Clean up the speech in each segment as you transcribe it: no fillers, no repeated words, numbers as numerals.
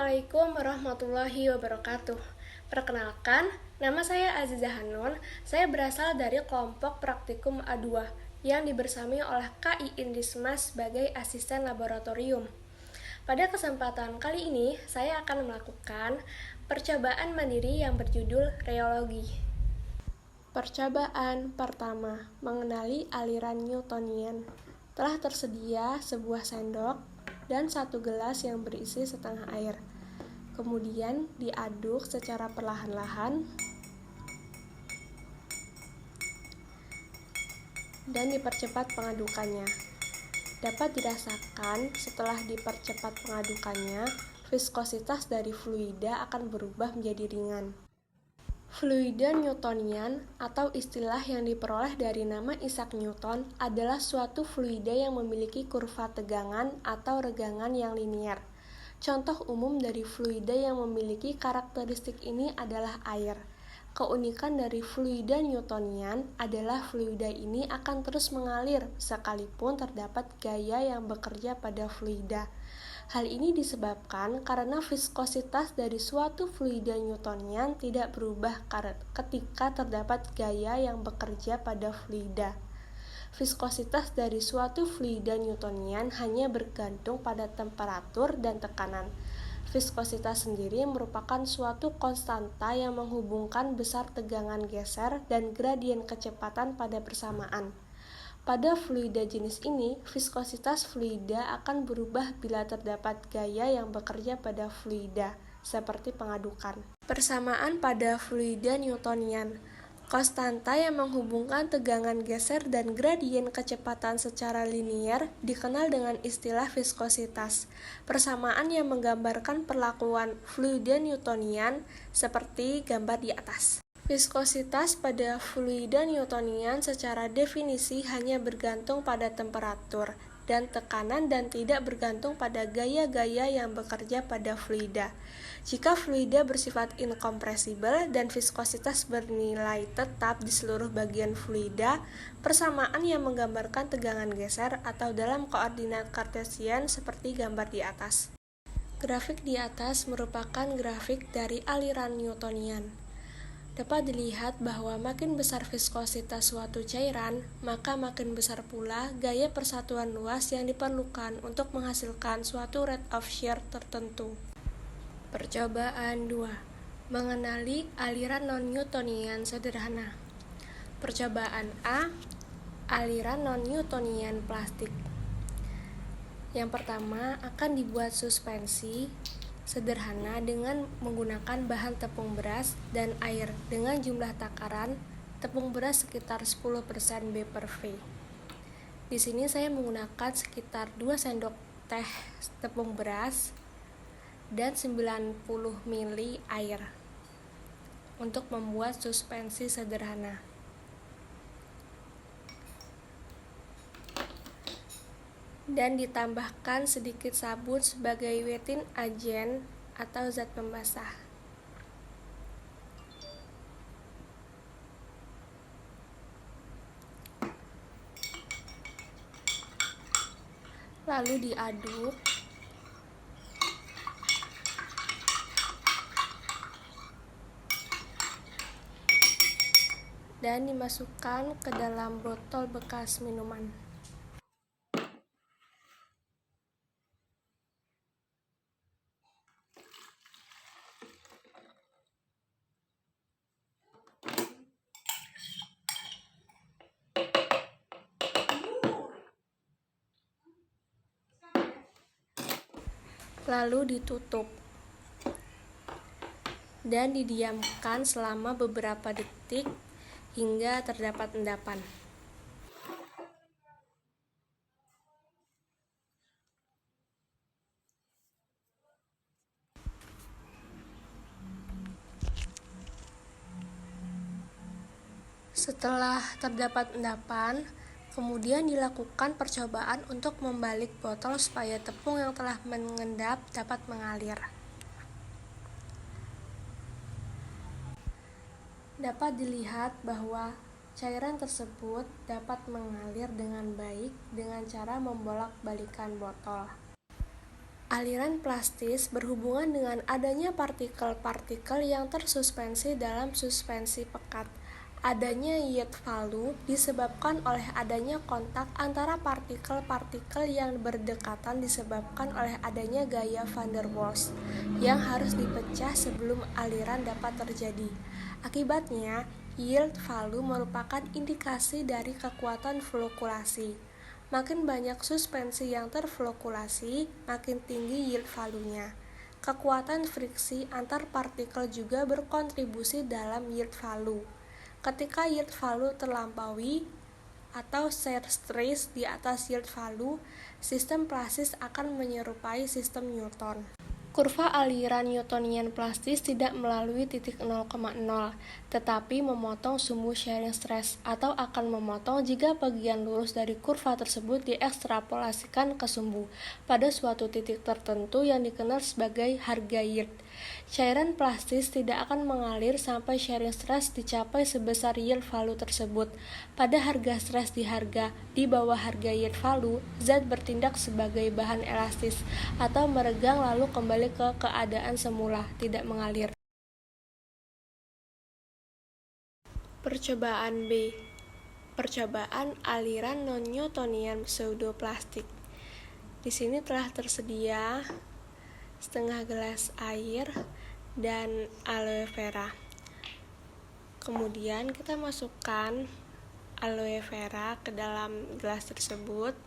Assalamualaikum warahmatullahi wabarakatuh. Perkenalkan, nama saya Aziza Hanun. Saya berasal dari kelompok Praktikum A2 yang dibersami oleh KI Indismas sebagai asisten laboratorium. Pada kesempatan kali ini, saya akan melakukan percobaan mandiri yang berjudul reologi. Percobaan pertama, mengenali aliran Newtonian. Telah tersedia sebuah sendok dan satu gelas yang berisi setengah air. Kemudian diaduk secara perlahan-lahan dan dipercepat pengadukannya. Dapat dirasakan setelah dipercepat pengadukannya, viskositas dari fluida akan berubah menjadi ringan. Fluida Newtonian atau istilah yang diperoleh dari nama Isaac Newton adalah suatu fluida yang memiliki kurva tegangan atau regangan yang linier. Contoh umum dari fluida yang memiliki karakteristik ini adalah air. Keunikan dari fluida Newtonian adalah fluida ini akan terus mengalir sekalipun terdapat gaya yang bekerja pada fluida. Hal ini disebabkan karena viskositas dari suatu fluida Newtonian tidak berubah ketika terdapat gaya yang bekerja pada fluida. Viskositas dari suatu fluida Newtonian hanya bergantung pada temperatur dan tekanan. Viskositas sendiri merupakan suatu konstanta yang menghubungkan besar tegangan geser dan gradien kecepatan pada bersamaan. Pada fluida jenis ini, viskositas fluida akan berubah bila terdapat gaya yang bekerja pada fluida, seperti pengadukan. Persamaan pada fluida Newtonian. Konstanta yang menghubungkan tegangan geser dan gradien kecepatan secara linier dikenal dengan istilah viskositas. Persamaan yang menggambarkan perlakuan fluida Newtonian seperti gambar di atas. Viskositas pada fluida Newtonian secara definisi hanya bergantung pada temperatur dan tekanan dan tidak bergantung pada gaya-gaya yang bekerja pada fluida. Jika fluida bersifat inkompresibel dan viskositas bernilai tetap di seluruh bagian fluida, persamaan yang menggambarkan tegangan geser atau dalam koordinat kartesian seperti gambar di atas. Grafik di atas merupakan grafik dari aliran Newtonian. Dapat dilihat bahwa makin besar viskositas suatu cairan, maka makin besar pula gaya persatuan luas yang diperlukan untuk menghasilkan suatu rate of shear tertentu. Percobaan 2. Mengenali aliran non-Newtonian sederhana. Percobaan A. Aliran non-Newtonian plastik. Yang pertama akan dibuat suspensi sederhana dengan menggunakan bahan tepung beras dan air dengan jumlah takaran tepung beras sekitar 10% B/V. Di sini saya menggunakan sekitar 2 sendok teh tepung beras dan 90 ml air untuk membuat suspensi sederhana. Dan ditambahkan sedikit sabun sebagai wetting agent atau zat pembasah. Lalu diaduk dan dimasukkan ke dalam botol bekas minuman. Lalu ditutup dan didiamkan selama beberapa detik hingga terdapat endapan. Setelah terdapat endapan, kemudian dilakukan percobaan untuk membalik botol supaya tepung yang telah mengendap dapat mengalir. Dapat dilihat bahwa cairan tersebut dapat mengalir dengan baik dengan cara membolak-balikan botol. Aliran plastis berhubungan dengan adanya partikel-partikel yang tersuspensi dalam suspensi pekat. Adanya yield value disebabkan oleh adanya kontak antara partikel-partikel yang berdekatan disebabkan oleh adanya gaya van der Waals yang harus dipecah sebelum aliran dapat terjadi. Akibatnya, yield value merupakan indikasi dari kekuatan flokulasi. Makin banyak suspensi yang terflokulasi, makin tinggi yield value-nya. Kekuatan friksi antar partikel juga berkontribusi dalam yield value. Ketika yield value terlampaui atau shear stress di atas yield value, sistem plastis akan menyerupai sistem Newton. Kurva aliran Newtonian plastis tidak melalui titik 0,0, tetapi memotong sumbu shearing stress atau akan memotong jika bagian lurus dari kurva tersebut diekstrapolasikan ke sumbu pada suatu titik tertentu yang dikenal sebagai harga yield. Cairan plastis tidak akan mengalir sampai shearing stress dicapai sebesar yield value tersebut. Pada harga stress di bawah harga yield value, zat bertindak sebagai bahan elastis atau meregang lalu kembali ke keadaan semula, tidak mengalir. Percobaan B. Percobaan aliran non-Newtonian pseudoplastik. Di sini telah tersedia setengah gelas air dan aloe vera. Kemudian kita masukkan aloe vera ke dalam gelas tersebut.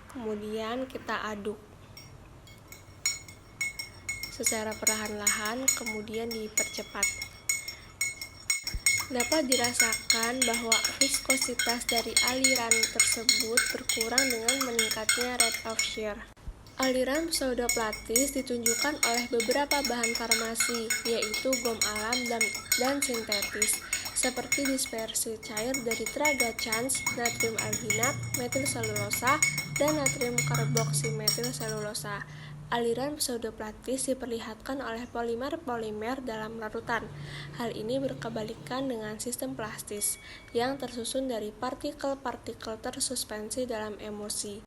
Kemudian kita aduk secara perlahan-lahan, kemudian dipercepat. Dapat dirasakan bahwa viskositas dari aliran tersebut berkurang dengan meningkatnya rate of shear. Aliran pseudoplastis ditunjukkan oleh beberapa bahan farmasi, yaitu gom alam dan sintetis, seperti dispersi cair dari tragacans, natrium alginat, metil selulosa, dan natrium karboksimetil selulosa. Aliran pseudoplastis diperlihatkan oleh polimer-polimer dalam larutan. Hal ini berkebalikan dengan sistem plastis, yang tersusun dari partikel-partikel tersuspensi dalam emulsi.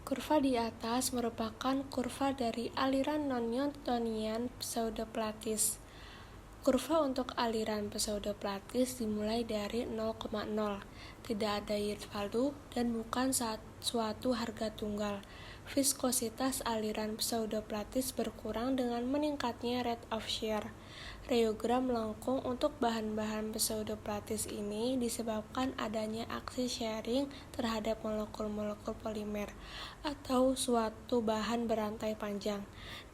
Kurva di atas merupakan kurva dari aliran non-Newtonian pseudoplastis. Kurva untuk aliran pseudoplastis dimulai dari 0,0, tidak ada yield value, dan bukan suatu harga tunggal. Viskositas aliran pseudoplastis berkurang dengan meningkatnya rate of shear. Reogram melengkung untuk bahan-bahan pseudoplastis ini disebabkan adanya aksi shearing terhadap molekul-molekul polimer atau suatu bahan berantai panjang.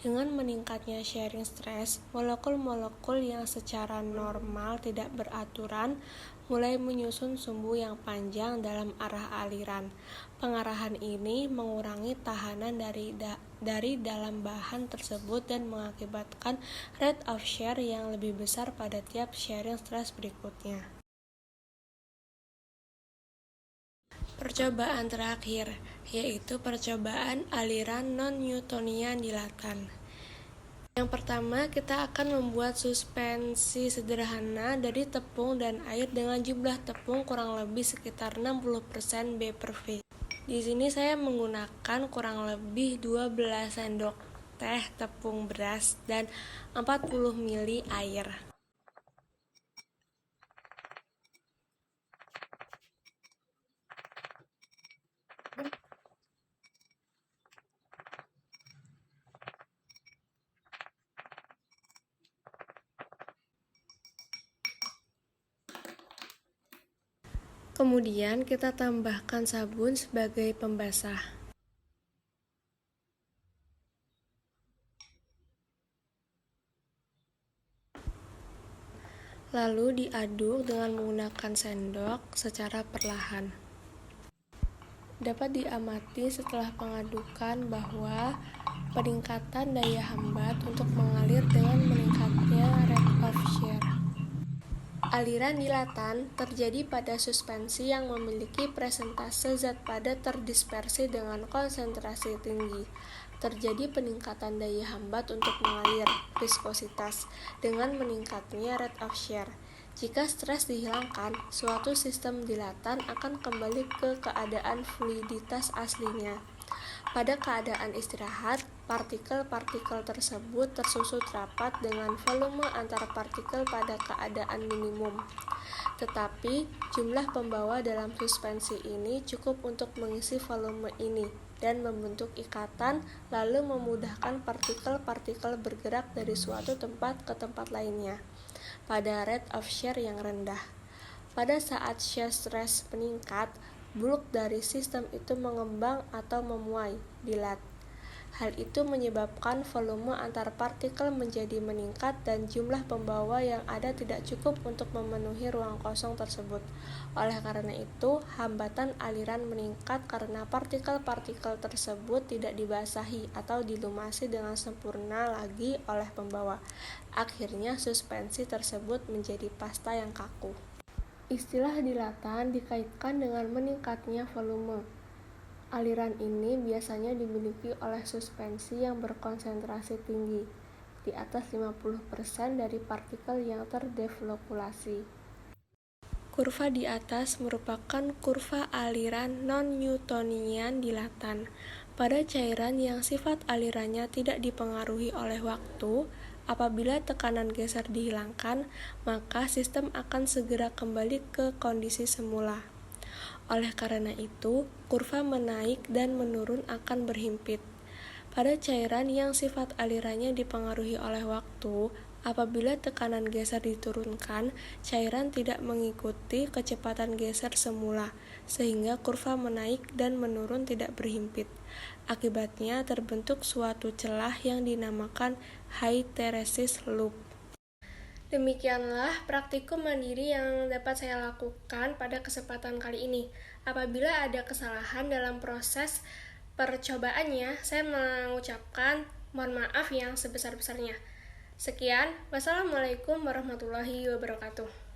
Dengan meningkatnya shearing stress, molekul-molekul yang secara normal tidak beraturan mulai menyusun sumbu yang panjang dalam arah aliran. Pengarahan ini mengurangi tahanan dari dalam bahan tersebut dan mengakibatkan rate of shear yang lebih besar pada tiap shearing stress berikutnya. Percobaan terakhir, yaitu percobaan aliran non-Newtonian dilatan. Yang pertama, kita akan membuat suspensi sederhana dari tepung dan air dengan jumlah tepung kurang lebih sekitar 60% B per V. Di sini saya menggunakan kurang lebih 12 sendok teh tepung beras dan 40 ml air. Kemudian kita tambahkan sabun sebagai pembasah. Lalu diaduk dengan menggunakan sendok secara perlahan. Dapat diamati setelah pengadukan bahwa peningkatan daya hambat untuk mengalir dengan meningkatnya rate of shear. Aliran dilatan terjadi pada suspensi yang memiliki presentase zat padat terdispersi dengan konsentrasi tinggi. Terjadi peningkatan daya hambat untuk mengalir, viskositas, dengan meningkatnya rate of shear. Jika stres dihilangkan, suatu sistem dilatan akan kembali ke keadaan fluiditas aslinya. Pada keadaan istirahat, partikel-partikel tersebut tersusun rapat dengan volume antar partikel pada keadaan minimum. Tetapi, jumlah pembawa dalam suspensi ini cukup untuk mengisi volume ini dan membentuk ikatan, lalu memudahkan partikel-partikel bergerak dari suatu tempat ke tempat lainnya pada rate of shear yang rendah. Pada saat shear stress meningkat, bulk dari sistem itu mengembang atau memuai, dilat. Hal itu menyebabkan volume antar partikel menjadi meningkat dan jumlah pembawa yang ada tidak cukup untuk memenuhi ruang kosong tersebut. Oleh karena itu, hambatan aliran meningkat karena partikel-partikel tersebut tidak dibasahi atau dilumasi dengan sempurna lagi oleh pembawa. Akhirnya, suspensi tersebut menjadi pasta yang kaku. Istilah dilatan dikaitkan dengan meningkatnya volume. Aliran ini biasanya dimiliki oleh suspensi yang berkonsentrasi tinggi, di atas 50% dari partikel yang terdeflokulasi. Kurva di atas merupakan kurva aliran non-Newtonian dilatan. Pada cairan yang sifat alirannya tidak dipengaruhi oleh waktu, apabila tekanan geser dihilangkan, maka sistem akan segera kembali ke kondisi semula. Oleh karena itu, kurva menaik dan menurun akan berhimpit. Pada cairan yang sifat alirannya dipengaruhi oleh waktu, apabila tekanan geser diturunkan, cairan tidak mengikuti kecepatan geser semula, sehingga kurva menaik dan menurun tidak berhimpit. Akibatnya terbentuk suatu celah yang dinamakan hysteresis loop. Demikianlah praktikum mandiri yang dapat saya lakukan pada kesempatan kali ini. Apabila ada kesalahan dalam proses percobaannya, saya mengucapkan mohon maaf yang sebesar-besarnya. Sekian, wassalamualaikum warahmatullahi wabarakatuh.